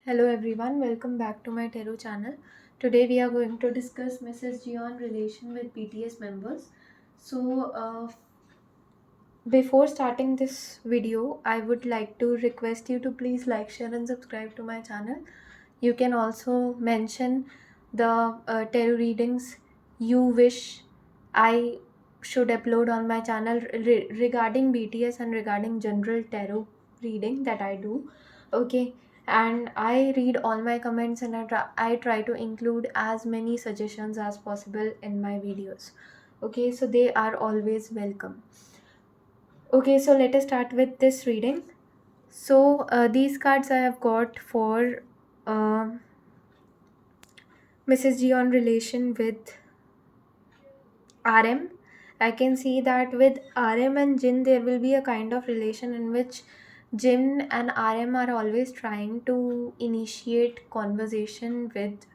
Hello everyone, welcome back to my tarot channel. Today we are going to discuss Mrs. Jeon Relation with BTS members. Before starting this video, I would like to request you to please like, share and subscribe to my channel. You can also mention the tarot readings you wish I should upload on my channel regarding BTS and regarding general tarot reading that I do. Okay, and I read all my comments and I try to include as many suggestions as possible in my videos. Okay, so they are always welcome. Okay, so let us start with this reading. So these cards I have got for uh, Mrs. G on relation with RM. I can see that with RM and Jin there will be a kind of relation in which Jin and RM are always trying to initiate conversation with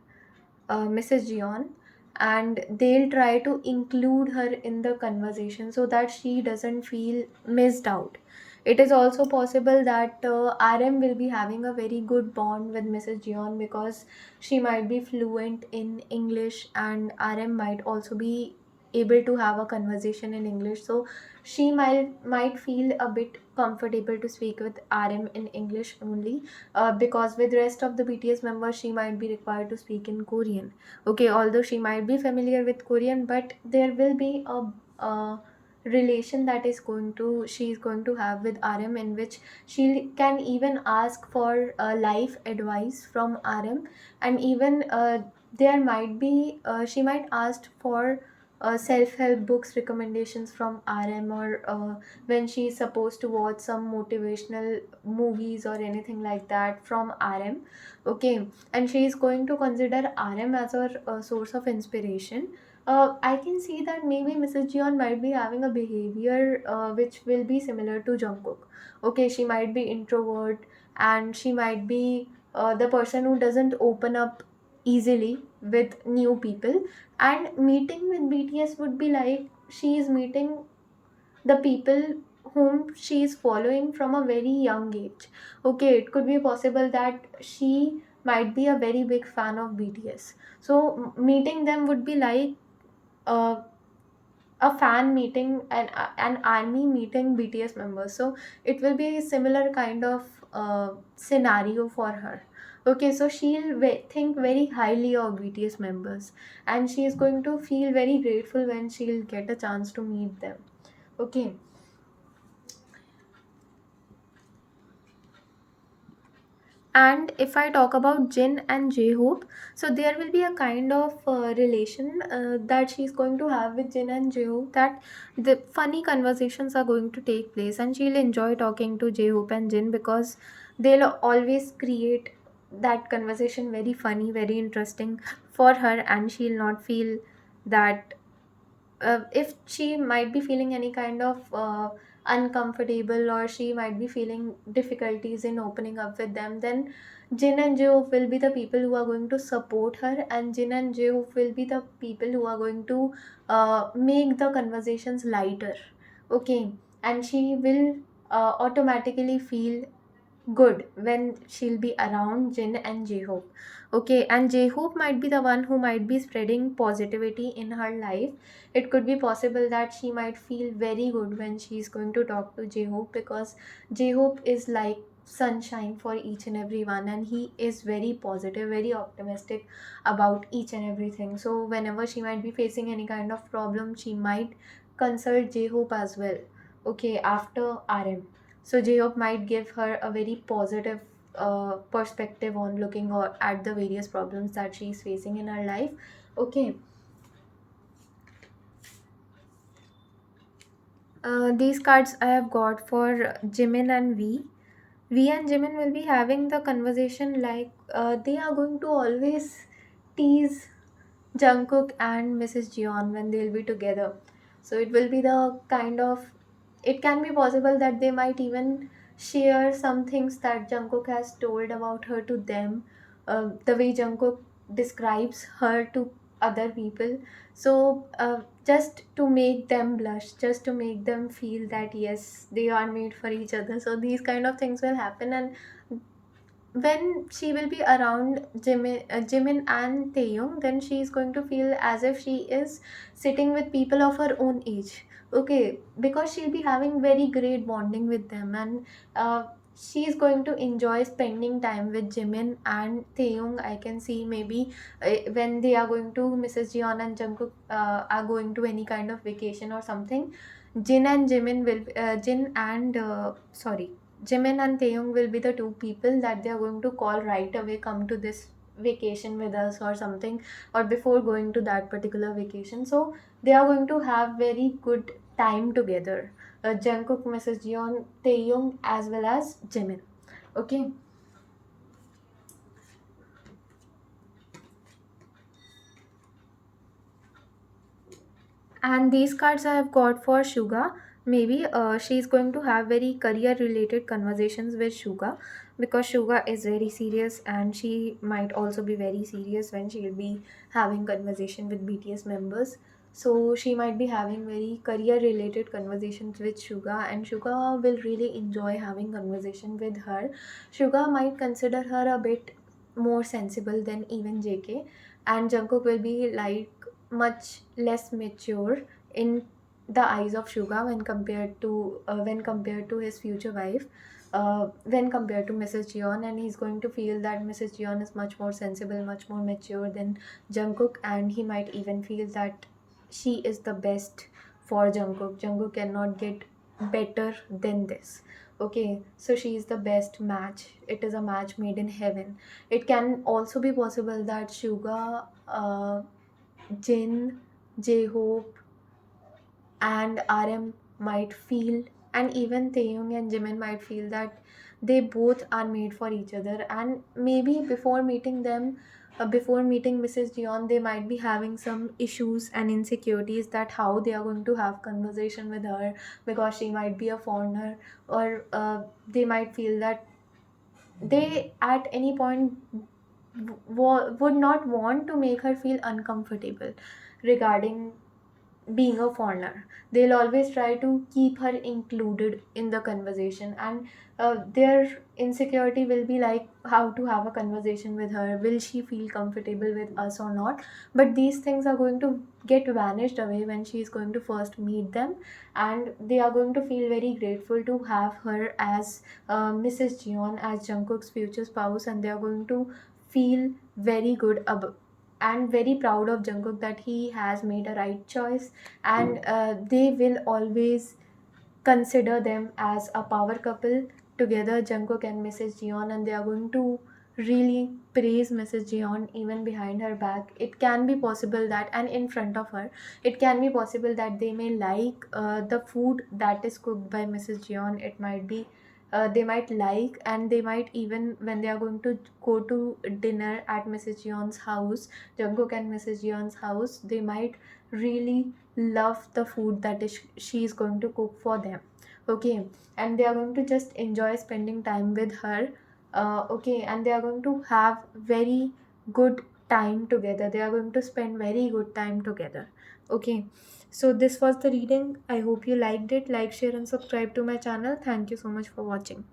Mrs. Jeon, and they'll try to include her in the conversation so that she doesn't feel missed out. It is also possible that RM will be having a very good bond with Mrs. Jeon because she might be fluent in English and RM might also be able to have a conversation in English. So she might feel a bit comfortable to speak with RM in English only, because with rest of the BTS members she might be required to speak in Korean. Okay, although she might be familiar with Korean, but there will be a relation that she is going to have with RM, in which she can even ask for life advice from RM, and even there might be she might ask for self-help books recommendations from RM, or when she is supposed to watch some motivational movies or anything like that from RM. Okay, and she is going to consider RM as her source of inspiration. I can see that maybe Mrs. Jeon might be having a behavior which will be similar to Jungkook. Okay, she might be introvert, and she might be the person who doesn't open up easily with new people, and meeting with BTS would be like she is meeting the people whom she is following from a very young age. Okay, it could be possible that she might be a very big fan of BTS. So meeting them would be like uh, a fan meeting and an army meeting BTS members. So it will be a similar kind of scenario for her. Okay, so she'll think very highly of BTS members, and she is going to feel very grateful when she'll get a chance to meet them. Okay. And if I talk about Jin and J-Hope, so there will be a kind of relation that she's going to have with Jin and J-Hope, that the funny conversations are going to take place, and she'll enjoy talking to J-Hope and Jin because they'll always create that conversation very funny, very interesting for her, and she'll not feel that if she might be feeling any kind of uncomfortable, or she might be feeling difficulties in opening up with them, then Jin and Jo will be the people who are going to support her, and Jin and Jo will be the people who are going to make the conversations lighter. Okay, and she will automatically feel good when she'll be around Jin and J-Hope. Okay, and J-Hope might be the one who might be spreading positivity in her life. It could be possible that she might feel very good when she's going to talk to J-Hope, because J-Hope is like sunshine for each and every one, and he is very positive, very optimistic about each and everything. So whenever she might be facing any kind of problem, she might consult J-Hope as well. Okay, after RM. So J-Hope might give her a very positive perspective on looking at the various problems that she is facing in her life. Okay. These cards I have got for Jimin and V. V and Jimin will be having the conversation like they are going to always tease Jungkook and Mrs. Jeon when they'll be together. So it will be the kind of, it can be possible that they might even share some things that Jungkook has told about her to them, the way Jungkook describes her to other people. So just to make them blush, just to make them feel that yes, they are made for each other. So these kind of things will happen, and when she will be around Jimin and Taeyong, then she is going to feel as if she is sitting with people of her own age. Okay, because she'll be having very great bonding with them, and she is going to enjoy spending time with Jimin and Taeyong. I can see maybe when they are going to Mrs. Jeon and Jungkook are going to any kind of vacation or something. Jin and sorry Jimin and Taeyong will be the two people that they are going to call right away, come to this vacation with us or something, or before going to that particular vacation. So they are going to have very good time together. Jungkook, Mrs. Jeon, Taeyong, as well as Jimin. Okay. And these cards I have got for Suga. Maybe she's going to have very career related conversations with Suga, because Suga is very serious, and she might also be very serious when she'll be having conversation with BTS members. So she might be having very career related conversations with Suga, and Suga will really enjoy having conversation with her. Suga might consider her a bit more sensible than even JK, and Jungkook will be like much less mature in the eyes of Suga when compared to his future wife, when compared to Mrs. Jeon, and he's going to feel that Mrs. Jeon is much more sensible, much more mature than Jungkook, and he might even feel that she is the best for Jungkook. Jungkook cannot get better than this. Okay, so she is the best match. It is a match made in heaven. It can also be possible that Suga, Jin, J Hope, and RM might feel, and even Taeyong and Jimin might feel that they both are made for each other. And maybe before meeting Mrs. Jeon, they might be having some issues and insecurities that how they are going to have conversation with her, because she might be a foreigner, or they might feel that they at any point would not want to make her feel uncomfortable regarding being a foreigner. They'll always try to keep her included in the conversation, and their insecurity will be like how to have a conversation with her. Will she feel comfortable with us or not? But these things are going to get vanished away when she is going to first meet them, and they are going to feel very grateful to have her as Mrs. Jeon, as Jungkook's future spouse, and they are going to feel very good about and very proud of Jungkook that he has made a right choice, and they will always consider them as a power couple together, Jungkook and Mrs. Jeon, and they are going to really praise Mrs. Jeon even behind her back. It can be possible that, and in front of her, it can be possible that they may like the food that is cooked by Mrs. Jeon. It might be they might like, and they might even, when they are going to go to dinner at Mrs. Jeon's house, Jungkook and Mrs. Jeon's house, they might really love the food that is she is going to cook for them. Okay, and they are going to just enjoy spending time with her. Okay, and they are going to have very good time together. They are going to spend very good time together. Okay, so this was the reading. I hope you liked it. Like, share, and subscribe to my channel. Thank you so much for watching.